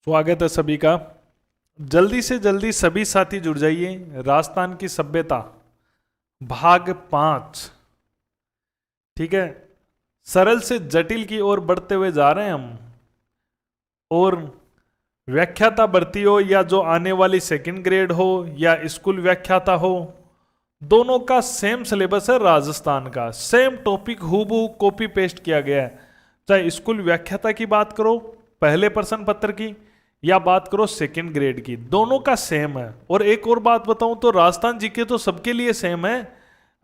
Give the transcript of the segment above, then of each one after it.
स्वागत है सभी का। जल्दी से जल्दी सभी साथी जुड़ जाइए। राजस्थान की सभ्यता भाग 5। ठीक है, सरल से जटिल की ओर बढ़ते हुए जा रहे हैं हम। और व्याख्याता भर्ती हो या जो आने वाली सेकंड ग्रेड हो या स्कूल व्याख्याता हो, दोनों का सेम सिलेबस है। राजस्थान का सेम टॉपिक हूबहू कॉपी पेस्ट किया गया है। चाहे स्कूल व्याख्याता की बात करो पहले प्रश्न पत्र की, या बात करो सेकंड ग्रेड की, दोनों का सेम है। और एक और बात बताऊं तो राजस्थान जीके तो सबके लिए सेम है,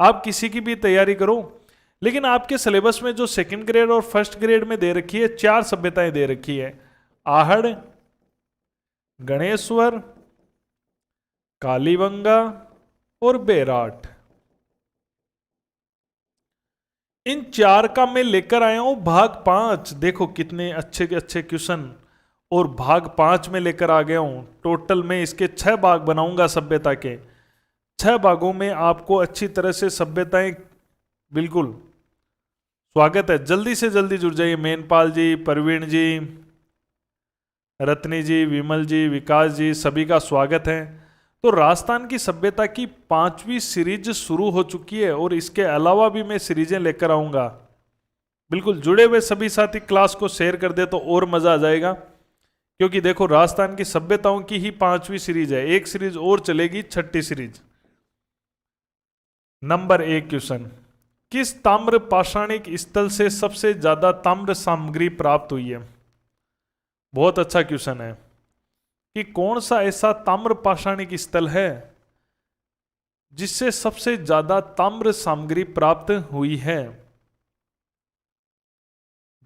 आप किसी की भी तैयारी करो। लेकिन आपके सिलेबस में जो सेकंड ग्रेड और फर्स्ट ग्रेड में दे रखी है, 4 सभ्यताएं दे रखी है। आहड़, गणेश्वर, कालीबंगा और बेराट। इन 4 का मैं लेकर आया हूं भाग 5। देखो कितने अच्छे अच्छे क्वेश्चन और भाग 5 में लेकर आ गया हूं। टोटल में इसके 6 भाग बनाऊंगा सभ्यता के। 6 भागों में आपको अच्छी तरह से सभ्यताएं, बिल्कुल स्वागत है। जल्दी से जल्दी जुड़ जाइए। मेनपाल जी, प्रवीण जी, रत्नी जी, विमल जी, विकास जी, सभी का स्वागत है। तो राजस्थान की सभ्यता की 5वीं सीरीज शुरू हो चुकी है और इसके अलावा भी मैं सीरीजें लेकर आऊंगा। बिल्कुल जुड़े हुए सभी साथी क्लास को शेयर कर दे तो और मजा आ जाएगा। क्योंकि देखो राजस्थान की सभ्यताओं की ही 5वीं सीरीज है, एक सीरीज और चलेगी, 6ठी सीरीज। नंबर 1 क्वेश्चन, किस ताम्र पाषाणिक स्थल से सबसे ज्यादा ताम्र सामग्री प्राप्त हुई है? बहुत अच्छा क्वेश्चन है कि कौन सा ऐसा ताम्र पाषाणिक स्थल है जिससे सबसे ज्यादा ताम्र सामग्री प्राप्त हुई है।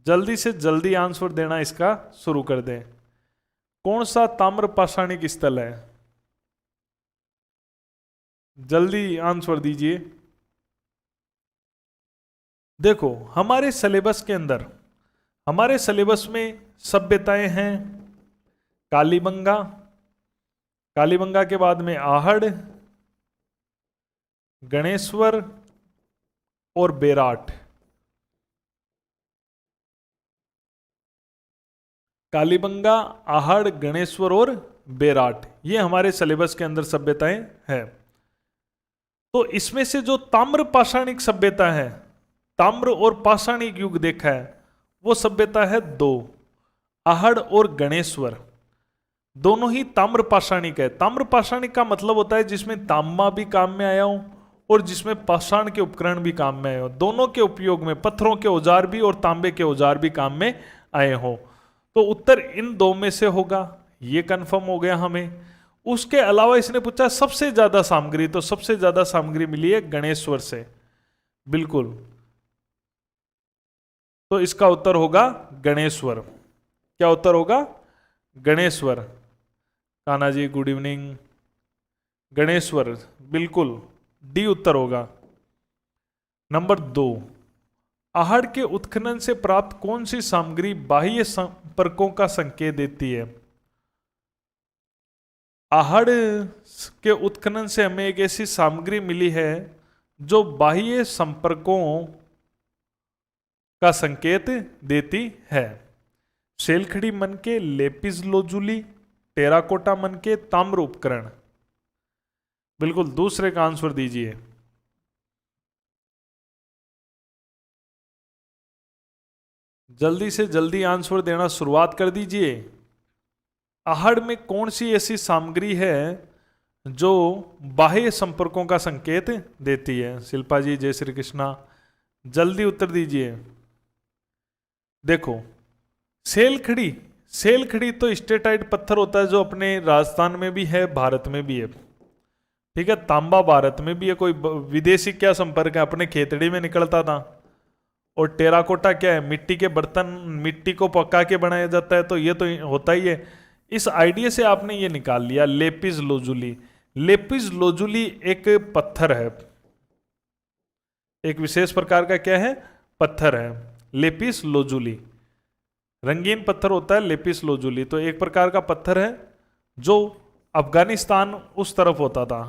जल्दी से जल्दी आंसर देना इसका शुरू कर दें। कौन सा ताम्र पाषाणिक स्थल है? जल्दी आंसर दीजिए। देखो हमारे सिलेबस के अंदर, हमारे सिलेबस में सभ्यताएं हैं कालीबंगा, कालीबंगा के बाद में आहड़, गणेश्वर और बेराट। कालीबंगा, आहड़, गणेश्वर और बेराट, ये हमारे सिलेबस के अंदर सभ्यताएं हैं। तो इसमें से जो ताम्र पाषाणिक सभ्यता है, ताम्र और पाषाणिक युग देखा है, वो सभ्यता है 2, आहड़ और गणेश्वर। दोनों ही ताम्र पाषाणिक है। ताम्र पाषाणिक का मतलब होता है जिसमें तांबा भी काम में आया हो और जिसमें पाषाण के उपकरण भी काम में आए हो। दोनों के उपयोग में पत्थरों के औजार भी और तांबे के औजार भी काम में आए हो। तो उत्तर इन 2 में से होगा, ये कंफर्म हो गया हमें। उसके अलावा इसने पूछा सबसे ज्यादा सामग्री, तो सबसे ज्यादा सामग्री मिली है गणेश्वर से, बिल्कुल। तो इसका उत्तर होगा गणेश्वर। क्या उत्तर होगा? गणेश्वर। Kanha ji good evening. गणेश्वर, बिल्कुल डी उत्तर होगा। नंबर 2, आहड़ के उत्खनन से प्राप्त कौन सी सामग्री बाह्य संपर्कों का संकेत देती है? आहड़ के उत्खनन से हमें एक ऐसी सामग्री मिली है जो बाह्य संपर्कों का संकेत देती है। सेलखड़ी मन के लेपिस लोजुली, टेराकोटा मन के ताम्र उपकरण। बिल्कुल दूसरे का आंसर दीजिए। जल्दी से जल्दी आंसर देना शुरुआत कर दीजिए। आहड़ में कौन सी ऐसी सामग्री है जो बाह्य संपर्कों का संकेत देती है? शिल्पा जी जय श्री कृष्णा, जल्दी उत्तर दीजिए। देखो सेलखड़ी, सेलखड़ी तो स्टेटाइट पत्थर होता है जो अपने राजस्थान में भी है, भारत में भी है। ठीक है, तांबा भारत में भी है, कोई विदेशी क्या संपर्क है, अपने खेतड़ी में निकलता था। और टेराकोटा क्या है? मिट्टी के बर्तन, मिट्टी को पका के बनाया जाता है, तो ये तो होता ही है। इस आइडिया से आपने ये निकाल लिया लेपिस लोजुली। लेपिस लोजुली एक पत्थर है, एक विशेष प्रकार का क्या है? पत्थर है लेपिस लोजुली। रंगीन पत्थर होता है लेपिस लोजुली, तो एक प्रकार का पत्थर है जो अफगानिस्तान उस तरफ होता था,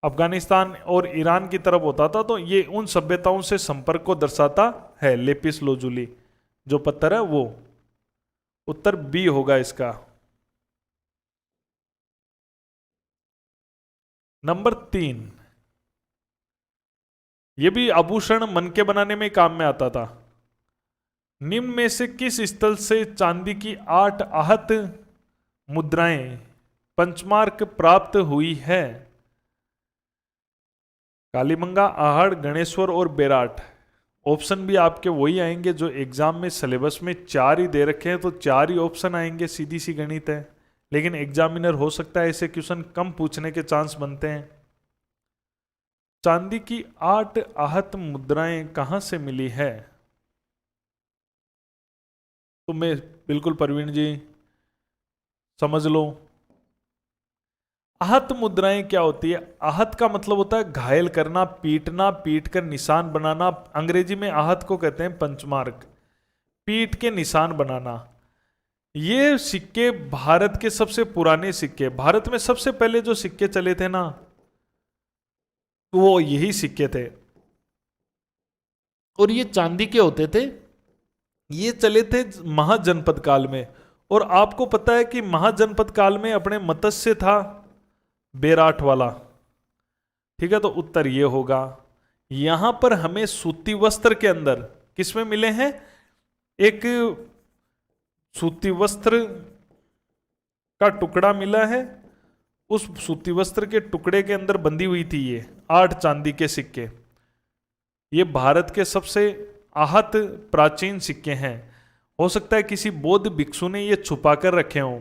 अफगानिस्तान और ईरान की तरफ होता था। तो ये उन सभ्यताओं से संपर्क को दर्शाता है लेपिस लोजुली जो पत्थर है वो। उत्तर बी होगा इसका। नंबर 3, ये भी आभूषण मनके बनाने में काम में आता था। निम्न में से किस स्थल से चांदी की 8 आहत मुद्राएं पंचमार्क प्राप्त हुई है? कालीबंगा, आहड़, गणेश्वर और बेराट। ऑप्शन भी आपके वही आएंगे जो एग्जाम में सिलेबस में 4 ही दे रखे हैं, तो 4 ही ऑप्शन आएंगे, सीधी सी गणित है। लेकिन एग्जामिनर हो सकता है ऐसे क्वेश्चन कम पूछने के चांस बनते हैं। चांदी की 8 आहत मुद्राएं कहां से मिली है? तो मैं बिल्कुल प्रवीण जी समझ लो। आहत मुद्राएं क्या होती है? आहत का मतलब होता है घायल करना, पीटना, पीट कर निशान बनाना। अंग्रेजी में आहत को कहते हैं पंचमार्क, पीट के निशान बनाना। ये सिक्के भारत के सबसे पुराने सिक्के, भारत में सबसे पहले जो सिक्के चले थे ना, वो यही सिक्के थे। और ये चांदी के होते थे। ये चले थे महाजनपद काल में। और आपको पता है कि महाजनपद काल में अपने मत्स्य था बेराट वाला। ठीक है, तो उत्तर ये होगा। यहां पर हमें सूती वस्त्र के अंदर किसमें मिले हैं? एक सूती वस्त्र का टुकड़ा मिला है। उस सूती वस्त्र के टुकड़े के अंदर बंधी हुई थी ये 8 चांदी के सिक्के। ये भारत के सबसे आहत प्राचीन सिक्के हैं। हो सकता है किसी बौद्ध भिक्षु ने ये छुपा कर रखे हों,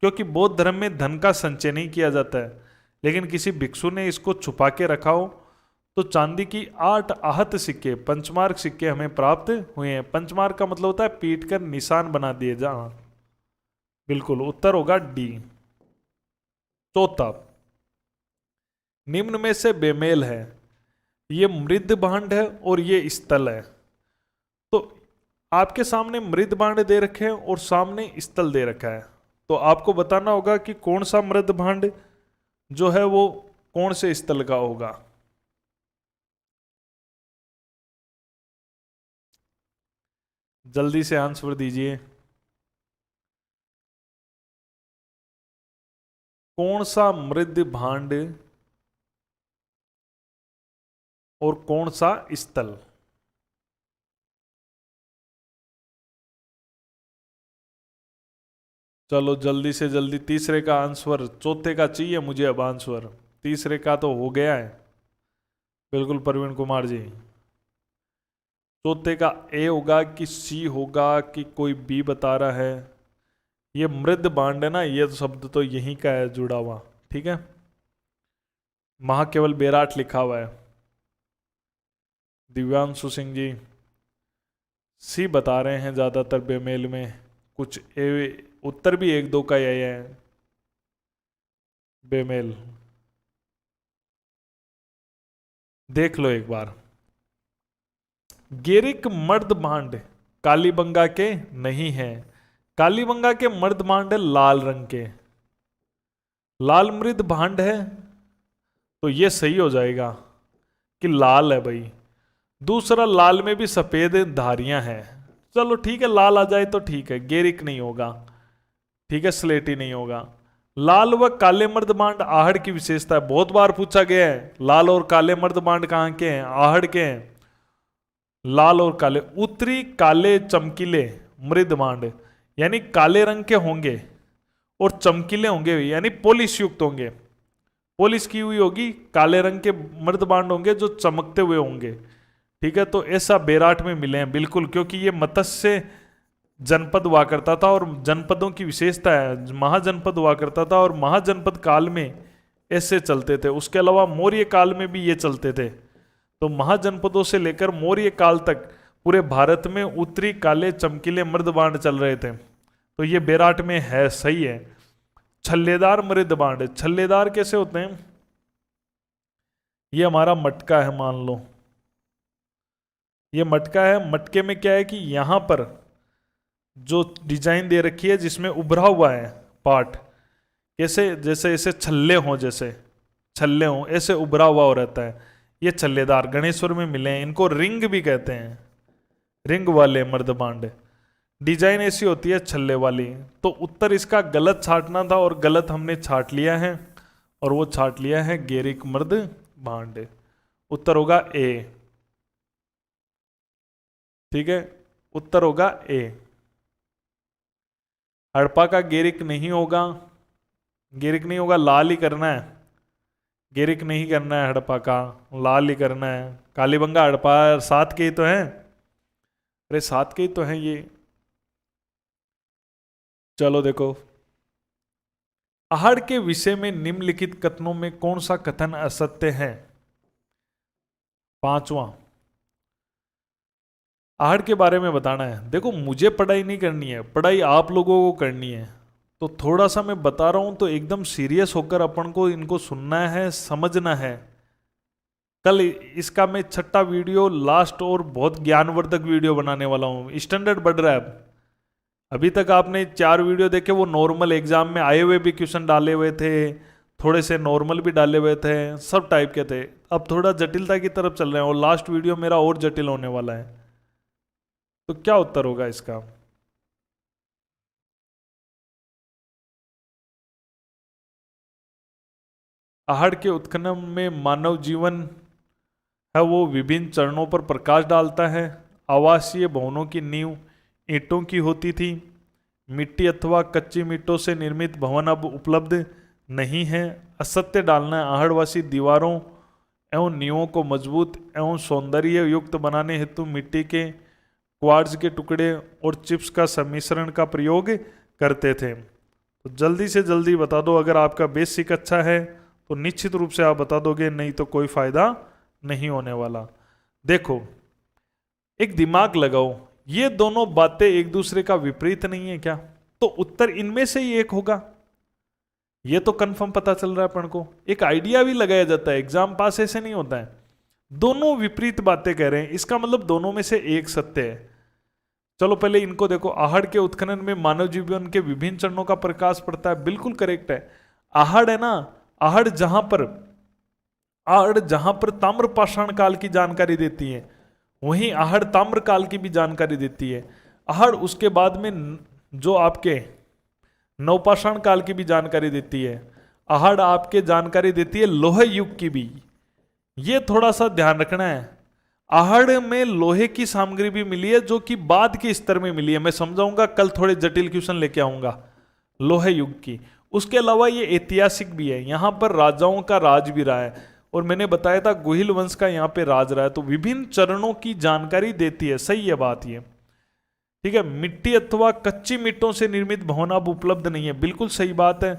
क्योंकि बौद्ध धर्म में धन का संचय नहीं किया जाता है। लेकिन किसी भिक्षु ने इसको छुपा के रखा हो, तो चांदी की 8 आहत सिक्के, पंचमार्क सिक्के हमें प्राप्त हुए हैं। पंचमार्क का मतलब होता है पीट कर निशान बना दिए जा। बिल्कुल उत्तर होगा डी। चौथा, निम्न में से बेमेल है। ये मृद भांड है और ये स्थल है। तो आपके सामने मृद भांड दे रखे हैं और सामने स्थल दे रखा है, तो आपको बताना होगा कि कौन सा मृद भांड जो है वो कौन से स्थल का होगा। जल्दी से आंसर दीजिए। कौन सा मृद भांड और कौन सा स्थल? चलो जल्दी से जल्दी, तीसरे का आंसर, चौथे का चाहिए मुझे अब आंसर। तीसरे का तो हो गया है। बिल्कुल प्रवीण कुमार जी, चौथे का ए होगा कि सी होगा कि कोई बी बता रहा है? ये मृद भांड है ना, ये शब्द तो यहीं का है जुड़ा हुआ। ठीक है, महाकेवल बेराट लिखा हुआ है। दिव्यांशु सिंह जी सी बता रहे हैं ज्यादातर बेमेल में। कुछ उत्तर भी 1-2 का यही है बेमेल। देख लो एक बार। गेरिक मर्द भांड कालीबंगा के नहीं है। कालीबंगा के मर्द भांड है लाल रंग के। लाल मृद भांड है, तो ये सही हो जाएगा कि लाल है भाई। दूसरा, लाल में भी सफेद धारियां हैं। चलो ठीक है, लाल आ जाए तो ठीक है, गेरिक नहीं होगा। ठीक है, स्लेटी नहीं होगा। लाल व काले मर्द बांड आहड़ की विशेषता है। बहुत बार पूछा गया है लाल और काले मर्द बांड कहां के हैं? आहड़ के हैं। लाल और काले, उत्तरी काले चमकीले मृद बांड यानी काले रंग के होंगे और चमकीले होंगे, यानी पॉलिश युक्त होंगे। पॉलिश की हुई होगी, काले रंग के मर्द बांड होंगे जो चमकते हुए होंगे। ठीक है, तो ऐसा बेराट में मिले हैं बिल्कुल, क्योंकि ये मत्स्य जनपद हुआ करता था और जनपदों की विशेषता है, महाजनपद हुआ करता था और महाजनपद काल में ऐसे चलते थे। उसके अलावा मौर्य काल में भी ये चलते थे। तो महाजनपदों से लेकर मौर्य काल तक पूरे भारत में उत्तरी काले चमकीले मृद बांड चल रहे थे। तो ये बेराट में है, सही है। छल्लेदार मृद बांड, छल्लेदार कैसे होते हैं? ये हमारा मटका है, मान लो ये मटका है। मटके में क्या है कि यहां पर जो डिजाइन दे रखी है जिसमें उभरा हुआ है पार्ट, कैसे जैसे ऐसे छल्ले हों, जैसे छल्ले हों ऐसे उभरा हुआ हो रहता है। ये छल्लेदार गणेश्वर में मिले हैं। इनको रिंग भी कहते हैं, रिंग वाले मर्द बांड। डिजाइन ऐसी होती है छल्ले वाली। तो उत्तर इसका गलत छाटना था और गलत हमने छाट लिया है, और वो छाट लिया है गेरिक मर्द भांड। उत्तर होगा ए। ठीक है, उत्तर होगा ए। हड़प्पा का गेरिक नहीं होगा, गेरिक नहीं होगा, लाल ही करना है। गेरिक नहीं करना है हड़प्पा का, लाल ही करना है। कालीबंगा हड़प्पा सात के ही तो हैं, अरे सात के ही तो हैं ये। चलो देखो, आहड़ के विषय में निम्नलिखित कथनों में कौन सा कथन असत्य है? पांचवा, आहड़ के बारे में बताना है। देखो मुझे पढ़ाई नहीं करनी है, पढ़ाई आप लोगों को करनी है। तो थोड़ा सा मैं बता रहा हूं तो एकदम सीरियस होकर अपन को इनको सुनना है, समझना है। कल इसका मैं छठा वीडियो लास्ट और बहुत ज्ञानवर्धक वीडियो बनाने वाला हूं। स्टैंडर्ड बढ़ रहा है। अभी तक आपने 4 वीडियो देखे, वो नॉर्मल एग्जाम में आए हुए भी क्वेश्चन डाले हुए थे, थोड़े से नॉर्मल भी डाले हुए थे, सब टाइप के थे। अब थोड़ा जटिलता की तरफ चल रहे हैं और लास्ट वीडियो मेरा और जटिल होने वाला है। तो क्या उत्तर होगा इसका? आहड़ के उत्खनन में मानव जीवन है वो विभिन्न चरणों पर प्रकाश डालता है। आवासीय भवनों की नींव ईंटों की होती थी। मिट्टी अथवा कच्ची मिट्टों से निर्मित भवन अब उपलब्ध नहीं है। असत्य डालना है। आहड़वासी दीवारों एवं नींवों को मजबूत एवं सौंदर्य युक्त बनाने हेतु मिट्टी के क्वार्ट्ज के टुकड़े और चिप्स का सम्मिश्रण का प्रयोग करते थे। तो जल्दी से जल्दी बता दो, अगर आपका बेसिक अच्छा है तो निश्चित रूप से आप बता दोगे, नहीं तो कोई फायदा नहीं होने वाला। देखो, एक दिमाग लगाओ, ये दोनों बातें एक दूसरे का विपरीत नहीं है क्या? तो उत्तर इनमें से ही एक होगा, ये तो कंफर्म पता चल रहा है अपन को। एक आइडिया भी लगाया जाता है, एग्जाम पास ऐसे नहीं होता है। दोनों विपरीत बातें कह रहे हैं, इसका मतलब दोनों में से एक सत्य है। चलो पहले इनको देखो। आहड़ के उत्खनन में मानव जीवन के विभिन्न चरणों का प्रकाश पड़ता है, बिल्कुल करेक्ट है। आहड़ है ना, आहड़ जहां पर ताम्र पाषाण काल की जानकारी देती है, वहीं आहड़ ताम्र काल की भी जानकारी देती है। आहड़ उसके बाद में जो आपके नवपाषाण काल की भी जानकारी देती है। आहड़ आपके जानकारी देती है लोह युग की भी। ये थोड़ा सा ध्यान रखना है। आहड़ में लोहे की सामग्री भी मिली है जो कि बाद के स्तर में मिली है। मैं समझाऊंगा कल, थोड़े जटिल क्वेश्चन लेके आऊंगा लोह युग की। उसके अलावा ये ऐतिहासिक भी है, यहां पर राजाओं का राज भी रहा है, और मैंने बताया था गुहिल वंश का यहां पे राज रहा है। तो विभिन्न चरणों की जानकारी देती है, सही है बात ये। ठीक है, मिट्टी अथवा कच्ची मिट्टों से निर्मित भवन अब उपलब्ध नहीं है, बिल्कुल सही बात है।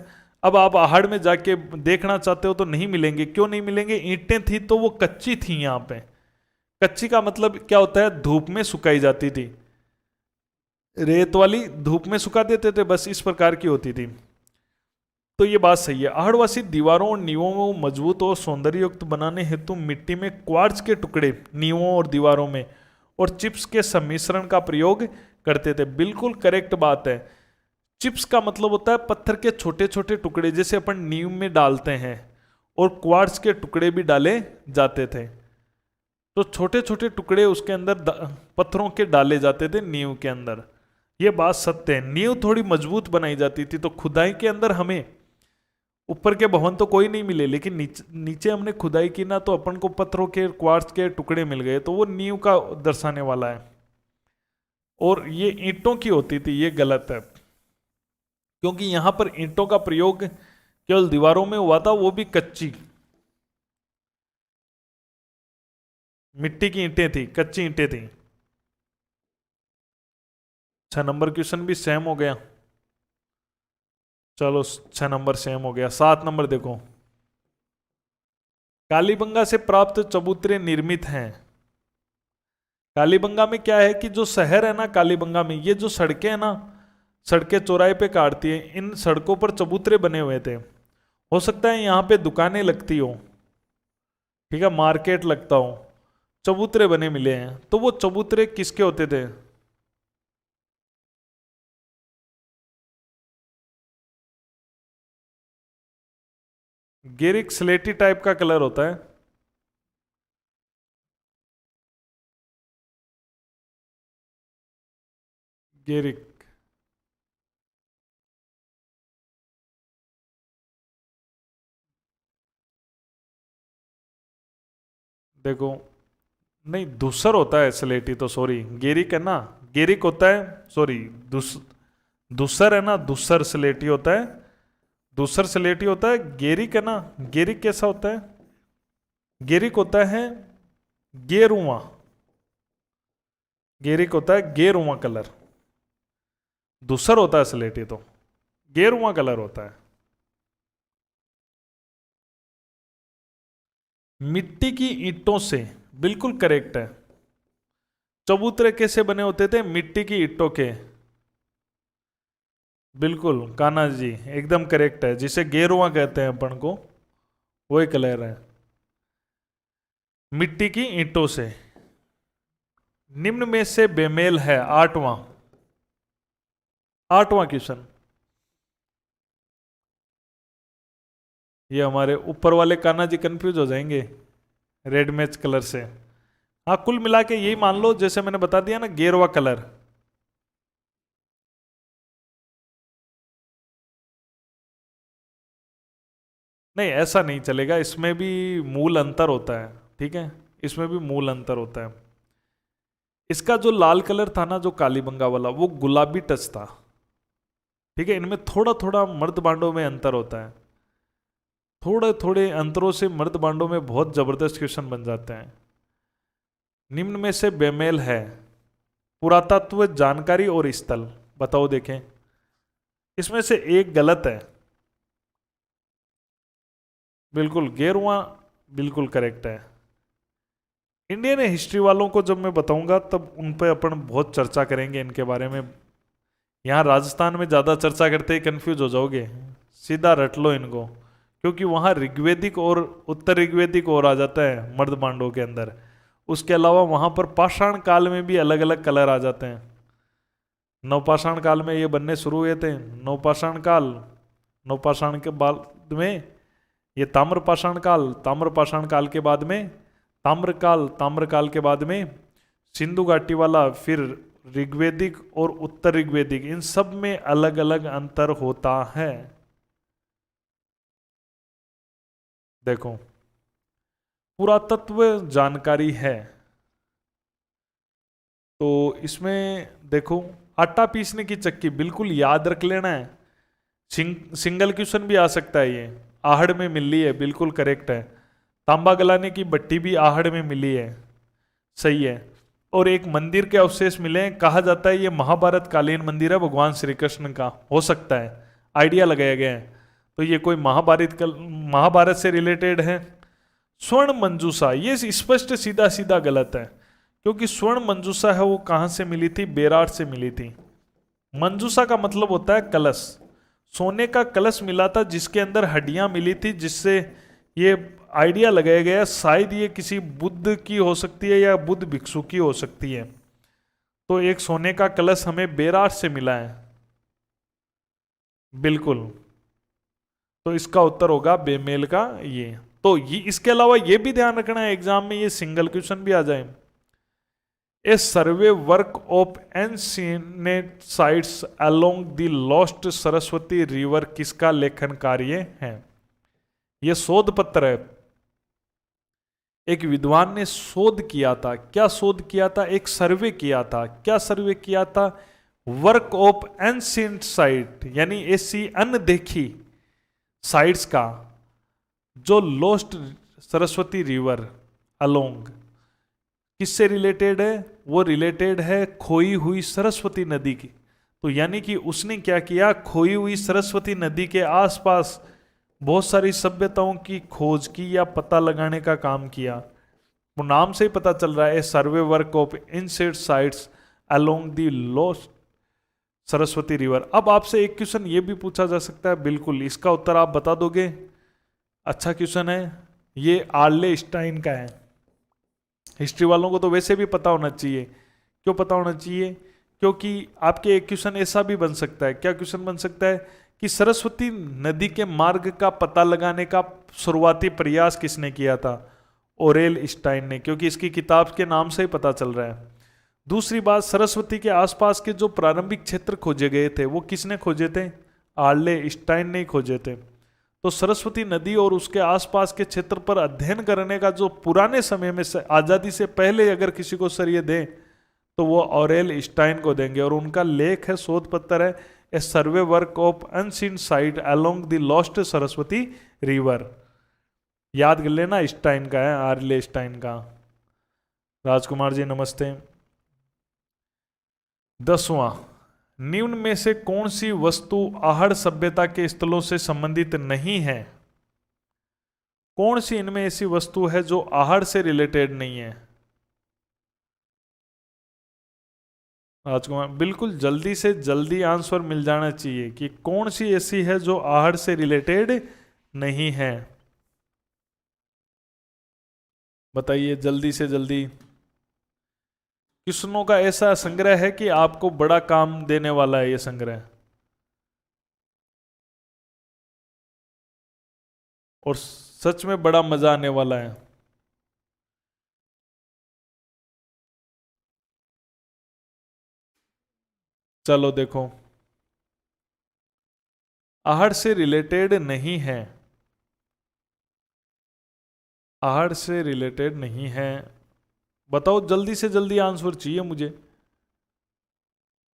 अब आप आहड़ में जाके देखना चाहते हो तो नहीं मिलेंगे। क्यों नहीं मिलेंगे? ईंटें थी तो वो कच्ची थी। यहां पे कच्ची का मतलब क्या होता है? धूप में सुखाई जाती थी, रेत वाली धूप में सुखा देते थे, बस इस प्रकार की होती थी। तो ये बात सही है। आहड़वासी दीवारों और नींवों को मजबूत और सौंदर्ययुक्त बनाने हेतु मिट्टी में क्वार्ट्ज के टुकड़े नींवों और दीवारों में और चिप्स के सम्मिश्रण का प्रयोग करते थे, बिल्कुल करेक्ट बात है। चिप्स का मतलब होता है पत्थर के छोटे छोटे टुकड़े, जैसे अपन नींव में डालते हैं, और क्वार्ट्ज के टुकड़े भी डाले जाते थे। तो छोटे छोटे टुकड़े उसके अंदर पत्थरों के डाले जाते थे नींव के अंदर। ये बात सत्य है। नींव थोड़ी मजबूत बनाई जाती थी। तो खुदाई के अंदर हमें ऊपर के भवन तो कोई नहीं मिले, लेकिन नीचे हमने खुदाई की ना, तो अपन को पत्थरों के क्वार्ट्ज के टुकड़े मिल गए, तो वो नींव का दर्शाने वाला है। और ये ईंटों की होती थी, ये गलत है, क्योंकि यहां पर ईंटों का प्रयोग केवल दीवारों में हुआ था, वो भी कच्ची मिट्टी की ईंटें थी, कच्ची ईंटें थी। 6 नंबर क्वेश्चन भी सेम हो गया। चलो 6 नंबर सेम हो गया। 7 नंबर देखो, कालीबंगा से प्राप्त चबूतरे निर्मित हैं। कालीबंगा में क्या है कि जो शहर है ना, कालीबंगा में ये जो सड़कें है ना, सड़कें चौराहे पे काटती है, इन सड़कों पर चबूतरे बने हुए थे। हो सकता है यहाँ पे दुकानें लगती हो, ठीक है, मार्केट लगता हो, चबूतरे बने मिले हैं। तो वो चबूतरे किसके होते थे? गेरिक स्लेटी टाइप का कलर होता है। गेरिक। देखो, नहीं धूसर होता है स्लेटी तो, सॉरी गेरिक है ना, गेरिक होता है, सॉरी धूसर है ना, धूसर स्लेटी होता है, धूसर स्लेटी होता है, गेरिक है ना, गेरिक कैसा होता है, गेरिक होता है गेरुआ, गेरिक होता है गेरुआ कलर, धूसर होता है स्लेटी तो गेरुआ कलर होता है। मिट्टी की ईंटों से, बिल्कुल करेक्ट है। चबूतरे कैसे बने होते थे, मिट्टी की ईंटों के, बिल्कुल कान्हा जी एकदम करेक्ट है, जिसे गेरुआ कहते हैं अपन को, वही कलर है, मिट्टी की ईंटों से। निम्न में से बेमेल है, आठवां, आठवां क्वेश्चन। ये हमारे ऊपर वाले कान्हा जी कंफ्यूज हो जाएंगे रेड मैच कलर से। हाँ, कुल मिला के यही मान लो, जैसे मैंने बता दिया ना, गेरुआ कलर। नहीं ऐसा नहीं चलेगा, इसमें भी मूल अंतर होता है, ठीक है, इसमें भी मूल अंतर होता है। इसका जो लाल कलर था ना, जो कालीबंगा वाला, वो गुलाबी टच था, ठीक है। इनमें थोड़ा थोड़ा मर्द बांडों में अंतर होता है, थोड़े थोड़े अंतरों से मर्द बांडों में बहुत जबरदस्त क्वेश्चन बन जाते हैं। निम्न में से बेमेल है, पुरातत्व जानकारी और स्थल, बताओ देखें। इसमें से एक गलत है, बिल्कुल गेरुआ बिल्कुल करेक्ट है। इंडियन हिस्ट्री वालों को जब मैं बताऊंगा तब उन पे अपन बहुत चर्चा करेंगे इनके बारे में। यहाँ राजस्थान में ज़्यादा चर्चा करते ही कंफ्यूज हो जाओगे, सीधा रट लो इनको, क्योंकि वहाँ ऋग्वेदिक और उत्तर ऋग्वेदिक और आ जाता है मर्द बांडों के अंदर। उसके अलावा वहाँ पर पाषाण काल में भी अलग अलग कलर आ जाते हैं। नवपाषाण काल में ये बनने शुरू हुए थे, नवपाषाण काल, नवपाषाण के बाद में ये ताम्रपाषाण काल, ताम्रपाषाण काल के बाद में ताम्रकाल, ताम्रकाल के बाद में सिंधु घाटी वाला, फिर ऋग्वेदिक और उत्तर ऋग्वेदिक, इन सब में अलग अलग अंतर होता है। देखो, पुरातत्व जानकारी है तो इसमें देखो, आटा पीसने की चक्की बिल्कुल याद रख लेना है। सिंगल क्वेश्चन भी आ सकता है ये, आहड़ में मिली है, बिल्कुल करेक्ट है। तांबा गलाने की भट्टी भी आहड़ में मिली है, सही है। और एक मंदिर के अवशेष मिले हैं, कहा जाता है ये महाभारत कालीन मंदिर है भगवान श्री कृष्ण का, हो सकता है, आइडिया लगाया गया है, तो ये कोई महाभारत से रिलेटेड है। स्वर्ण मंजूषा, ये स्पष्ट सीधा सीधा गलत है, क्योंकि स्वर्ण मंजूषा है वो कहां से मिली थी, बेरार से मिली थी। मंजूषा का मतलब होता है कलश, सोने का कलश मिला था जिसके अंदर हड्डियां मिली थी, जिससे ये आइडिया लगाया गया शायद ये किसी बुद्ध की हो सकती है या बुद्ध भिक्षु की हो सकती है। तो एक सोने का कलश हमें बेरार से मिला है, बिल्कुल, तो इसका उत्तर होगा बेमेल का ये। तो ये इसके अलावा ये भी ध्यान रखना है एग्जाम में, ये सिंगल क्वेश्चन भी आ जाए। A survey work of ancient sites along the lost Saraswati river किसका लेखन कार्य है। यह शोध पत्र है, एक विद्वान ने शोध किया था। क्या शोध किया था, एक सर्वे किया था। क्या सर्वे किया था, वर्क ऑफ एंशिएंट साइट, यानी ऐसी अनदेखी साइट्स का जो लॉस्ट सरस्वती रिवर अलोंग किससे रिलेटेड है, वो रिलेटेड है खोई हुई सरस्वती नदी की। तो यानी कि उसने क्या किया, खोई हुई सरस्वती नदी के आसपास बहुत सारी सभ्यताओं की खोज की या पता लगाने का काम किया। वो नाम से ही पता चल रहा है, survey work of ancient sites along the lost Saraswati river. अब आपसे एक क्वेश्चन ये भी पूछा जा सकता है, बिल्कुल इसका उत्तर आप बता दोगे, अच्छा क्वेश्चन है ये, आर्ले स्टाइन का है। हिस्ट्री वालों को तो वैसे भी पता होना चाहिए। क्यों पता होना चाहिए, क्योंकि आपके एक क्वेश्चन ऐसा भी बन सकता है। क्या क्वेश्चन बन सकता है कि सरस्वती नदी के मार्ग का पता लगाने का शुरुआती प्रयास किसने किया था, ओरेल स्टाइन ने, क्योंकि इसकी किताब के नाम से ही पता चल रहा है। दूसरी बात, सरस्वती के आसपास के जो प्रारंभिक क्षेत्र खोजे गए थे वो किसने खोजे थे? आर्ले स्टाइन ने खोजे थे। तो सरस्वती नदी और उसके आसपास के क्षेत्र पर अध्ययन करने का जो पुराने समय में आजादी से पहले अगर किसी को श्रेय दें तो वो ऑरेल स्टाइन को देंगे। और उनका लेख है, शोध पत्र है, a survey work of unseen site along the lost Saraswati river. याद कर लेना, स्टाइन का है, आर्ले स्टाइन का। राजकुमार जी नमस्ते। 10वां, निम्न में से कौन सी वस्तु आहड़ सभ्यता के स्थलों से संबंधित नहीं है? कौन सी इनमें ऐसी वस्तु है जो आहड़ से रिलेटेड नहीं है? राजकुमार, बिल्कुल जल्दी से जल्दी आंसर मिल जाना चाहिए कि कौन सी ऐसी है जो आहड़ से रिलेटेड नहीं है। बताइए जल्दी से जल्दी। किस्सों का ऐसा संग्रह है कि आपको बड़ा काम देने वाला है ये संग्रह, और सच में बड़ा मजा आने वाला है। चलो देखो, आहड़ से रिलेटेड नहीं है, आहड़ से रिलेटेड नहीं है। बताओ जल्दी से जल्दी आंसर चाहिए मुझे।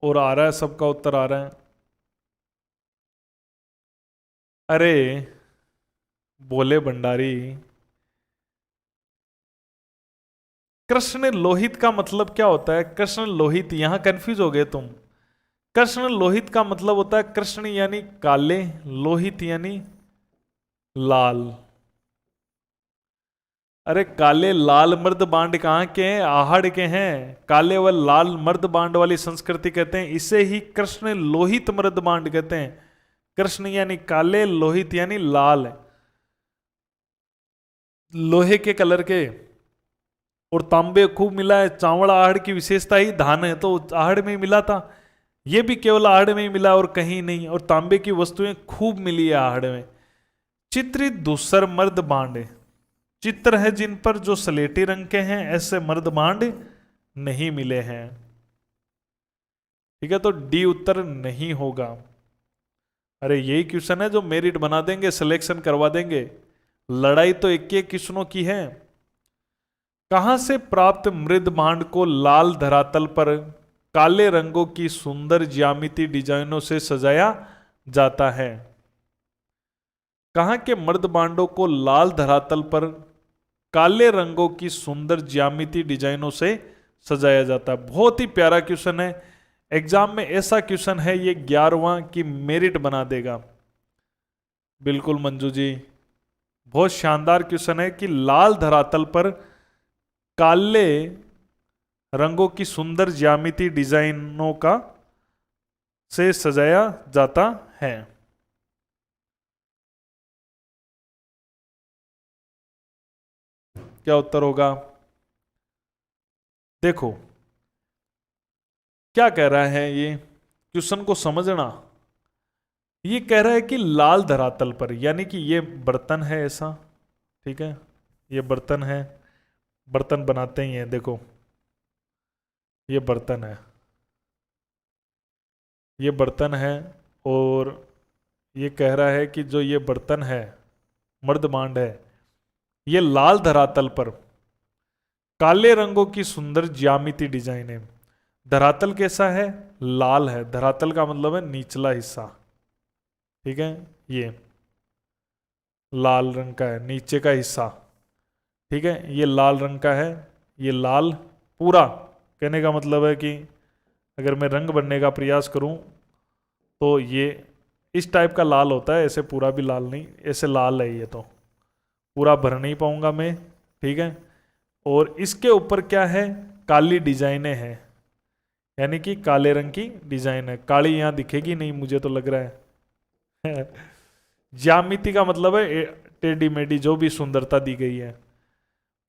और आ रहा है, सबका उत्तर आ रहा है। अरे बोले भंडारी, कृष्ण लोहित का मतलब क्या होता है? कृष्ण लोहित, यहां कंफ्यूज हो गए तुम। कृष्ण लोहित का मतलब होता है, कृष्ण यानी काले, लोहित यानी लाल। अरे काले लाल मर्द बांड कहाँ के हैं? आहड़ के हैं। काले व लाल मर्द बांड वाली संस्कृति कहते हैं, इसे ही कृष्ण लोहित मर्द बांड कहते हैं। कृष्ण यानी काले, लोहित यानी लाल, लोहे के कलर के। और तांबे खूब मिला है। चावल आहड़ की विशेषता ही धान है, तो आहड़ में ही मिला था। ये भी केवल आहड़ में ही मिला और कहीं नहीं। और तांबे की वस्तुएं खूब मिली है आहड़ में। चित्रित दूसर मर्द बांड, चित्र है जिन पर जो सलेटी रंग के हैं, ऐसे मर्द बांड नहीं मिले हैं। ठीक है, तो डी उत्तर नहीं होगा। अरे यही क्वेश्चन है जो मेरिट बना देंगे, सिलेक्शन करवा देंगे। लड़ाई तो एक एक क्वेश्चनों की है। कहां से प्राप्त मृद बांड को लाल धरातल पर काले रंगों की सुंदर ज्यामिति डिजाइनों से सजाया जाता है? कहां के मर्द बांडों को लाल धरातल पर काले रंगों की सुंदर ज्यामिति डिजाइनों से सजाया जाता है? बहुत ही प्यारा क्वेश्चन है। एग्जाम में ऐसा क्वेश्चन है, ये 11वां की मेरिट बना देगा। बिल्कुल मंजू जी, बहुत शानदार क्वेश्चन है कि लाल धरातल पर काले रंगों की सुंदर ज्यामिति डिजाइनों का से सजाया जाता है। क्या उत्तर होगा? देखो क्या कह रहा है ये, क्वेश्चन को समझना। ये कह रहा है कि लाल धरातल पर, यानी कि ये बर्तन है ऐसा, ठीक है, ये बर्तन है, बर्तन बनाते ही हैं, देखो ये बर्तन है, ये बर्तन है। और ये कह रहा है कि जो ये बर्तन है, मर्द बांड है, ये लाल धरातल पर काले रंगों की सुंदर ज्यामिति डिजाइन है। धरातल कैसा है? लाल है। धरातल का मतलब है निचला हिस्सा, ठीक है, ये लाल रंग का है, नीचे का हिस्सा, ठीक है, ये लाल रंग का है। ये लाल पूरा, कहने का मतलब है कि अगर मैं रंग बनने का प्रयास करूं तो ये इस टाइप का लाल होता है, ऐसे पूरा भी लाल नहीं, ऐसे लाल है। ये तो पूरा भर नहीं पाऊंगा मैं, ठीक है। और इसके ऊपर क्या है? काली डिजाइनें हैं, यानी कि काले रंग की डिजाइन है। काली यहां दिखेगी नहीं, मुझे तो लग रहा है। ज्यामिति का मतलब है टेढ़ी मेढ़ी जो भी सुंदरता दी गई है।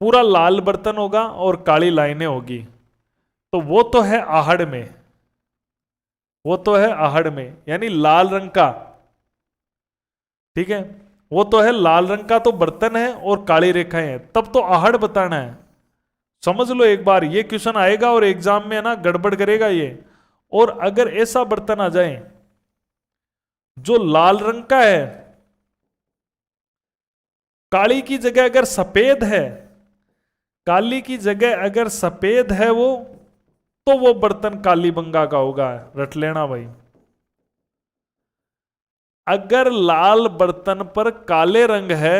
पूरा लाल बर्तन होगा और काली लाइनें होगी, तो वो तो है आहड़ में, वो तो है आहड़ में, यानी लाल रंग का, ठीक है, वो तो है लाल रंग का तो बर्तन है और काली रेखाएं हैं, तब तो आहड़ बताना है। समझ लो एक बार, ये क्वेश्चन आएगा और एग्जाम में ना गड़बड़ करेगा ये। और अगर ऐसा बर्तन आ जाए जो लाल रंग का है, काली की जगह अगर सफेद है, काली की जगह अगर सफेद है तो वो बर्तन कालीबंगा का होगा, रट लेना भाई। अगर लाल बर्तन पर काले रंग है